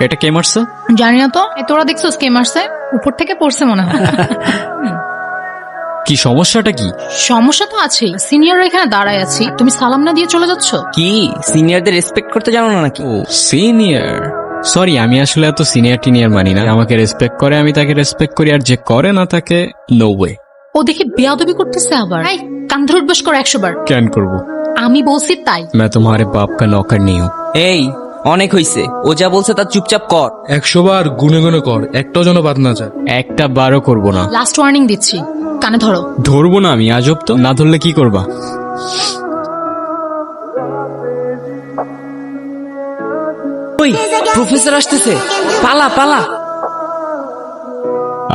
এটা কে মারছে? জানি না তো। তোরা দেখছো কে মারছে? উপর থেকে পড়ছে মনে হয়। কি সমস্যাটা কি? সমস্যা তো আছেই, সিনিয়ররা এখানে দাঁড়ায় আছি, তুমি সালাম না দিয়ে চলে যাচ্ছ। কি সিনিয়রদের রেসপেক্ট করতে জানো না নাকি? ও সিনিয়র, সরি আমি আসলে এত সিনিয়র টিনিয়র মানি না। আমাকে রেসপেক্ট করে আমি তাকে রেসপেক্ট করি, আর যে করে না তাকে নো ওয়ে। ও দেখি বেয়াদবি করতেছে আবার। এই কান ধরে উঠবস করো 100 বার। কেন করবো? আমি বলছি তাই। मैं तुम्हारे बाप का नौकर नहीं हूँ। এই অনেক হইছে, ও যা বলছে তা চুপচাপ কর। 100 বার গুনে গুনে কর, একটাও যেন বাদ না যায়। একটা বারও করবো না। লাস্ট ওয়ার্নিং দিচ্ছি, কানে ধরো। ধরবো না আমি, আজব তো। না ধরলে কি করবা? ওই প্রফেসর আসতেছে, পালা পালা।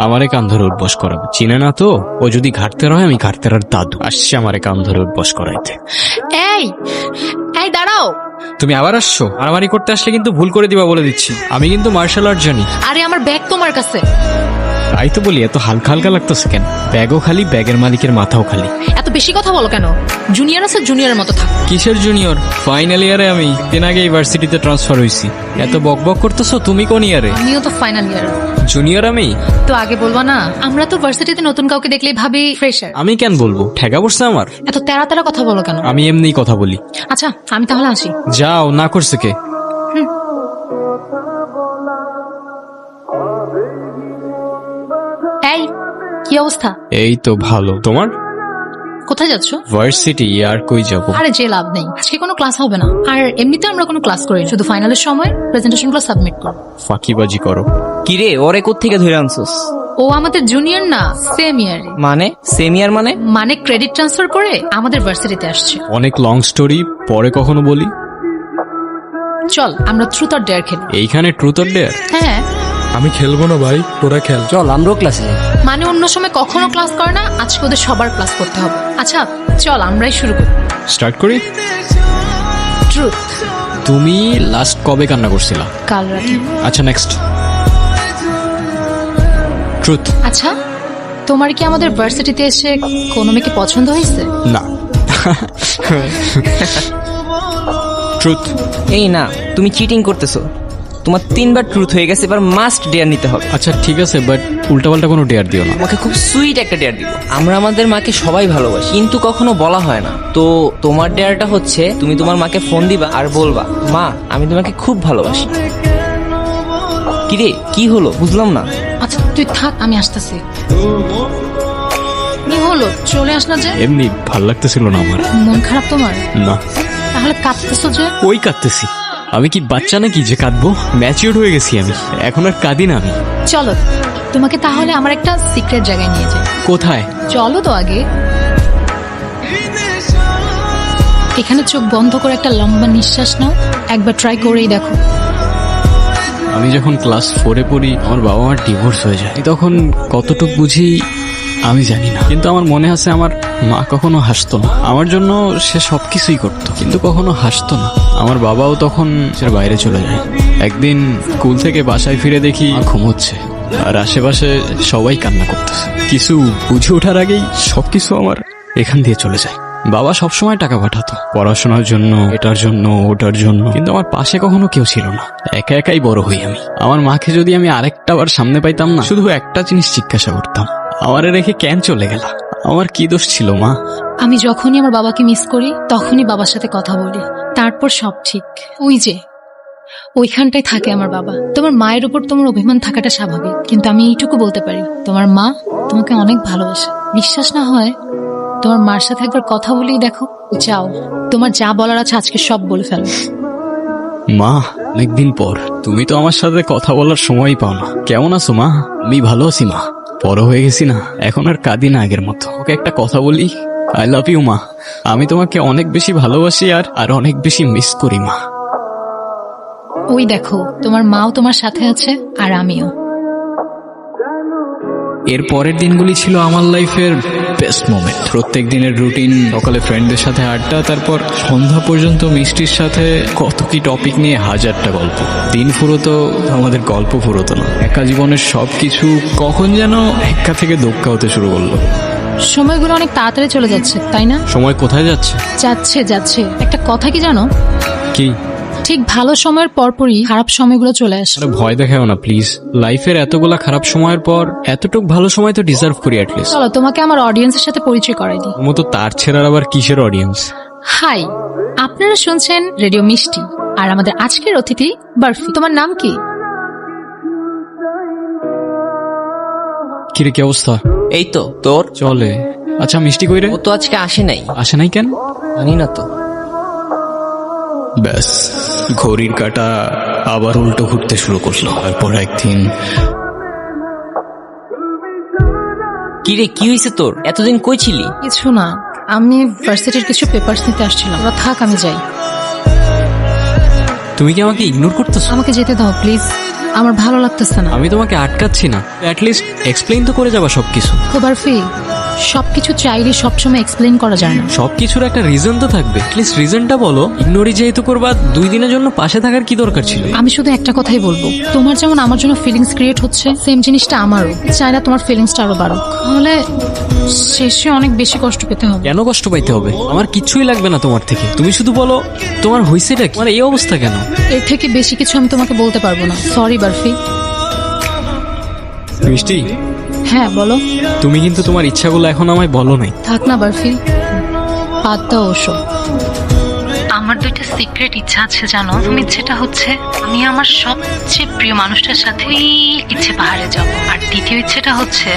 আমারে কান ধরে উঠবস করাবে, চিনে না তো। ও যদি ঘাটতে রয়, আমি ঘাটতের আর দাদু আসছে আমারে কান ধরে উঠবস করাইতে। এই এই দাঁড়াও। তুমি আবার আসছো? মারামারি করতে আসলে কিন্তু ভুল করে দিবা বলে দিচ্ছি। আমি কিন্তু মার্শাল আর্ট জানি। আরে আমার ব্যাগ তোমার কাছে। তাই তো বলি, এত হালকা হালকা লাগতেছে কেন? ব্যাগও খালি, ব্যাগের মালিকের মাথাও খালি। এত বেশি কথা বলো কেন? জুনিয়র আছে, জুনিয়রের মতো থাক। কিসের জুনিয়র? ফাইনাল ইয়ারে আমি, দিন আগে ইউনিভার্সিটিতে ট্রান্সফার হইছি। এত বক বক করতেছো, তুমি কোন ইয়ারে? আমিও তো ফাইনাল ইয়ার। জুনিয়র আমি? তো আগে বলবা না? আমরা তো ভার্সিটিতে নতুন কাউকে দেখলেই ভাবি ফ্রেশার। আমি কেন বলবো? ঠেকা পড়ছে আমার। এত তেরা তেরা কথা বলো কেন? আমি এমনিই কথা বলি। আচ্ছা আমি তাহলে আসি। যাও, না করছে কে? এই কি অবস্থা? এই তো ভালো। তোমার? কোথায় যাচ্ছ? ভার্সিটি। আর কই যাব? আরে যে লাভ নেই, আজকে কোনো ক্লাস হবে না। আর এমনিতে আমরা কোনো ক্লাস করি না, শুধু ফাইনালের সময় প্রেজেন্টেশনগুলো সাবমিট করব। ফাঁকিবাজি করো। কিরে ওরে কোত্থেকে ধরে আনছস? ও আমাদের জুনিয়র না, সেম ইয়ারে। মানে সেমিয়ার মানে? মানে ক্রেডিট ট্রান্সফার করে আমাদের ভার্সিটিতে আসছে। অনেক লং স্টোরি, পরে কখনো বলি। চল আমরা ট্রুথ অর ডেয়ার খেলি। এইখানে ট্রুথ অর ডেয়ার? হ্যাঁ আমি খেলবো না ভাই, তোরা খেল। চল আমরাও ক্লাসে যাই। মানে অন্য সময় কখনো ক্লাস করে না, আজকে ওদের সবার ক্লাস করতে হবে। আচ্ছা চল আমরাই শুরু করি। স্টার্ট করি। ট্রুথ। তুমি লাস্ট কবে কান্না করছিলা? কাল রাতে। আচ্ছা নেক্সট। ট্রুথ। আচ্ছা তোমার কি আমাদের ভার্সিটিতে এসে কোনো মেয়েকে পছন্দ হয়েছে? না। ট্রুথ। এই না, তুমি চিটিং করতেছো। তোমার 3 বার ট্রুথ হয়ে গেছে, এবার মাস্ট ডেয়ার নিতে হবে। আচ্ছা ঠিক আছে, বাট উল্টাপাল্টা কোনো ডেয়ার দিও না। তোমাকে খুব সুইট একটা ডেয়ার দিব। আমরা আমাদের মাকে সবাই ভালোবাসি, কিন্তু কখনো বলা হয় না। তো তোমার ডেয়ারটা হচ্ছে, তুমি তোমার মাকে ফোন দিবা আর বলবা, মা আমি তোমাকে খুব ভালোবাসি। কিরে কি হলো বুঝলাম না। আচ্ছা তুই থাক, আমি আসতেছি। কি হলো, চলে আসলা যে? এমনি ভাল লাগতেছিল না আমার। মন খারাপ তোমার? না। তাহলে কাঁদতেছো যে? ওই কাঁদতেছি। আমি কি বাচ্চা নাকি যে কাঁদবো? ম্যাচিউর হয়ে গেছি আমি, এখন আর কাঁদি না আমি। চলো তোমাকে তাহলে আমার একটা সিক্রেট জায়গায় নিয়ে যাই। কোথায়? চলো তো আগে। এখানে চোখ বন্ধ করে একটা লম্বা নিঃশ্বাস নাও, একবার ট্রাই করেই দেখো। আমি যখন ক্লাস 4-এ পড়ি, আমার বাবা মার ডিভোর্স হয়ে যায়। তখন কতটুকু বুঝি আমি জানি না, কিন্তু আমার মনে আছে আমার মা কখনো হাসতো না। আমার জন্য সে সবকিছুই করতো, কিন্তু কখনো হাসতো না। আমার বাবাও তখন সে বাইরে চলে যায়। একদিন স্কুল থেকে বাসায় ফিরে দেখি মা ঘুমোচ্ছে, আর আশেপাশে সবাই কান্না করতেছে। কিছু বুঝে ওঠার আগেই সবকিছু আমার এখান দিয়ে চলে যায়। বাবা সবসময় টাকা পাঠাতো পড়াশোনার জন্য, এটার জন্য ওটার জন্য, কিন্তু আমার পাশে কখনো কেউ ছিল না। একা একাই বড় হই আমি। আমার মাকে যদি আমি আরেকটা বার সামনে পাইতাম না, শুধু একটা জিনিস জিজ্ঞাসা করতাম, আমারে রেখে কেন চলে গেলা? আমার কি দোষ ছিল মা? আমি যখনই আমার বাবাকে মিস করি, তখনই বাবার সাথে কথা বলি, তারপর সব ঠিক। ওই যে ওইখানটাই থাকে আমার বাবা। তোমার মায়ের উপর তোমার অভিমান থাকাটা স্বাভাবিক, কিন্তু আমি এইটুকু বলতে পারি, তোমার মা তোমাকে অনেক ভালোবাসে। বিশ্বাস না হয় তোমার মার সাথে একবার কথা বলেই দেখো। যাও, তোমার যা বলার আছে আজকে সব বলে ফেলো। মা, অনেকদিন পর। তুমি তো আমার সাথে কথা বলার সময়ই পাও না। কেমন আছো মা? আমি ভালো আছি মা। বড় হয়ে গেছি না, এখন আর কাঁদি না আগের মতো। ওকে একটা কথা বলি, আই লাভ ইউ মা। আমি তোমাকে অনেক বেশি ভালোবাসি, আর অনেক বেশি মিস করি মা। ওই দেখো তোমার মাও তোমার সাথে আছে, আর আমিও। এর পরের দিনগুলি ছিল আমার লাইফের বেস্ট মোমেন্ট। প্রত্যেক দিনের রুটিন, সকালে ফ্রেন্ডদের সাথে আড্ডা, তারপর সন্ধ্যা পর্যন্ত মিষ্টির সাথে কত কি টপিক নিয়ে হাজারটা গল্প। দিন ফুরোতো, আমাদের গল্প ফুরোতো না। একা জীবনের সবকিছু কখন যেন একা থেকে দোক্কা হতে শুরু করলো। সময়গুলো অনেক তাড়াতাড়ি চলে যাচ্ছে, তাই না? সময় কোথায় যাচ্ছে? যাচ্ছে যাচ্ছে। একটা কথা কি জানো? কি? ঠিক ভালো সময়ের পরপরই খারাপ সময়গুলো চলে আসে। আরে ভয় দেখাও না প্লিজ, লাইফের এতগুলা খারাপ সময়ের পর এতটুক ভালো সময় তো ডিজার্ভ করি অ্যাটলিস্ট। চলো তোমাকে আমার অডিয়েন্সের সাথে পরিচয় করাই দিই। তোমার মতো তার ছেড়ার আবার কিসের অডিয়েন্স? হাই, আপনারা শুনছেন রেডিও মিষ্টি, আর আমাদের আজকের অতিথি বরফি। তোমার নাম কি? কিরে কি অবস্থা? এই তো তোর। চলে। আচ্ছা মিষ্টি কই রে? ও তো আজকে আসে নাই। আসে নাই কেন? জানি না তো। ব্যাস, ঘড়ির কাঁটা আবার উল্টো ঘুরতে শুরু করলো। তারপর একদিন কি রে, কি হয়েছে তোর? এতদিন কই ছিলি? কিছু না, আমি ভার্সিটির কিছু পেপারস নিতে আসছিলাম। ওরা থাক, আমি যাই। তুমি কি আমাকে ইগনোর করতেছো? আমাকে যেতে দাও প্লিজ, আমার ভালো লাগতেছে না। আমি তোমাকে আটকাচ্ছি না, অ্যাটলিস্ট এক্সপ্লেইন তো করে যাবা সবকিছু। বরফি, সবকিছু চাইলে সবসময় এক্সপ্লেন করা যায় না। সবকিছুর একটা রিজন তো থাকবে, অ্যাটলিস্ট রিজনটা বলো। ইগনোরই যেহেতু করবা, 2 দিনের জন্য পাশে থাকার কি দরকার ছিল? আমি শুধু একটা কথাই বলবো, তোমার যেমন আমার জন্য ফিলিংস ক্রিয়েট হচ্ছে, সেম জিনিসটা আমারও। চাই না তোমার ফিলিংসটা আরো বাড়ো, তাহলে শেষে অনেক বেশি কষ্ট পেতে হবে। কেন কষ্ট পাইতে হবে? আমার কিচ্ছুই লাগবে না তোমার থেকে। তুমি শুধু বলো তোমার হয়েছেটা কি, মানে এই অবস্থা কেন? এর থেকে বেশি কিছু আমি তোমাকে বলতে পারবো না। সরি বরফি। মিষ্টি, হ্যাঁ বলো। তুমি কিন্তু তোমার ইচ্ছাগুলো এখন আমায় বলো নাই। থাক না বরফি, বাদ দাও ওসব। আমার 2টা সিক্রেট ইচ্ছা আছে জানো। প্রথম ইচ্ছেটা হচ্ছে আমি আমার সবচেয়ে প্রিয় মানুষটার সাথে ইচ্ছে পাহাড়ে যাব, আর দ্বিতীয় ইচ্ছেটা হচ্ছে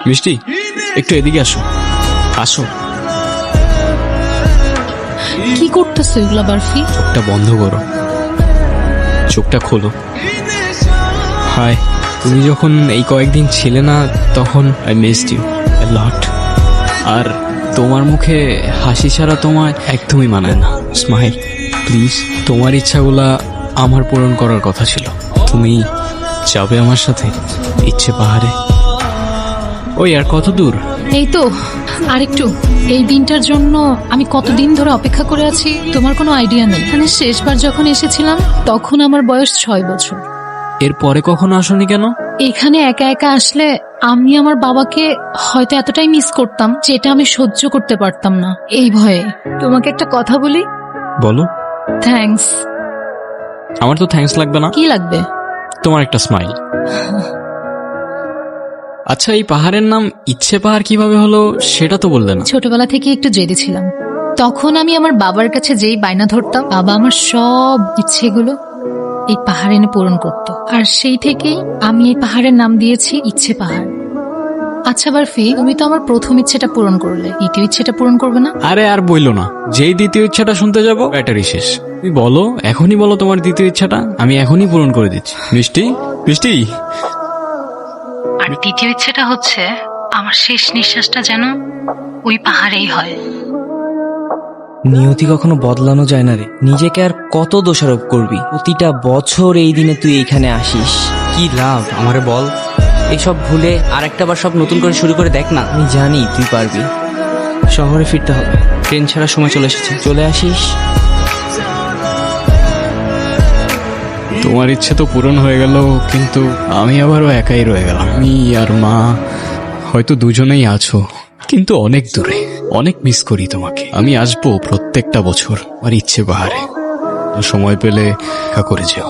মিষ্টি, একটু এদিকে আসো। আসো। কি করতেছো এগুলা বরফি? চোখটা বন্ধ করো, চোখটা খোলো। হাই, তুমি যখন এই কয়েকদিন ছিলে না, তখন আই মিসড ইউ আ লট। আর তোমার মুখে হাসি ছাড়া তোমায় একদমই মানায় না। Smile please. তোমার ইচ্ছাগুলা আমার পূরণ করার কথা ছিল। তুমি যাবে আমার সাথে ইচ্ছে পাহাড়ে? ওই আর কত দূর? এই তো আরেকটু। এই দিনটার জন্য আমি কতদিন ধরে অপেক্ষা করে আছি তোমার কোনো আইডিয়া নেই। মানে শেষবার যখন এসেছিলাম তখন আমার বয়স 6 বছর। এরপরে কখনো আসনি কেন? এখানে একা একা আসলে আমি আমার বাবাকে হয়তো এতটাই মিস করতাম যেটা আমি সহ্য করতে পারতাম না। এই ভয়ে তোমাকে একটা কথা বলি। বলো। থ্যাঙ্কস। আমার তো থ্যাঙ্কস লাগবে না। কি লাগবে? তোমার একটা স্মাইল। আচ্ছা, এই পাহাড়ের নাম ইচ্ছে পাহাড় কিভাবে হলো সেটা তো বললে না। ছোটবেলা থেকে একটু জেদি ছিলাম। তখন আমি আমার বাবার কাছে যেই বায়না ধরতাম, বাবা আমার সব ইচ্ছেগুলো এই পাহাড় এনে পূরণ করত। আর সেই থেকেই আমি এই পাহাড়ের নাম দিয়েছি ইচ্ছে পাহাড়। আচ্ছা বরফি, তুমি তো আমার প্রথম ইচ্ছেটা পূরণ করলে, দ্বিতীয় ইচ্ছেটা পূরণ করবে না? আরে আর বইলো না, যেই দ্বিতীয় ইচ্ছাটা শুনতে যাবো ব্যাটারি শেষ। তুমি বলো, এখনই বলো তোমার দ্বিতীয় ইচ্ছাটা, আমি এখনই পূরণ করে দিচ্ছি। মিষ্টি, মিষ্টি। আর দ্বিতীয় ইচ্ছেটা হচ্ছে আমার শেষ নিঃশ্বাসটা যেন ওই পাহাড়েই হয়। নিয়তি কখনো বদলানো যায় না রে। নিজেকে আর কত দোষারোপ করবি? প্রতিটা বছর এই দিনে তুই এইখানে আসিস, কি লাভ? আমারে বল। এসব ভুলে আর একটা বার সব নতুন করে শুরু করে দেখ না। আমি জানি তুই পারবি। শহরে ফিরতে হবে, ট্রেন ছাড়ার সময় চলে এসেছে। চলে আসিস। তোমার ইচ্ছে তো পূরণ হয়ে গেল, কিন্তু আমি আবারও একাই রয়ে গেলাম। আমি আর মা হয়তো দুজনেই আছো, কিন্তু অনেক দূরে। অনেক মিস করি তোমাকে। আমি আসবো প্রত্যেকটা বছর আমার ইচ্ছে পাহাড়ে। সময় পেলে দেখা করে যেও।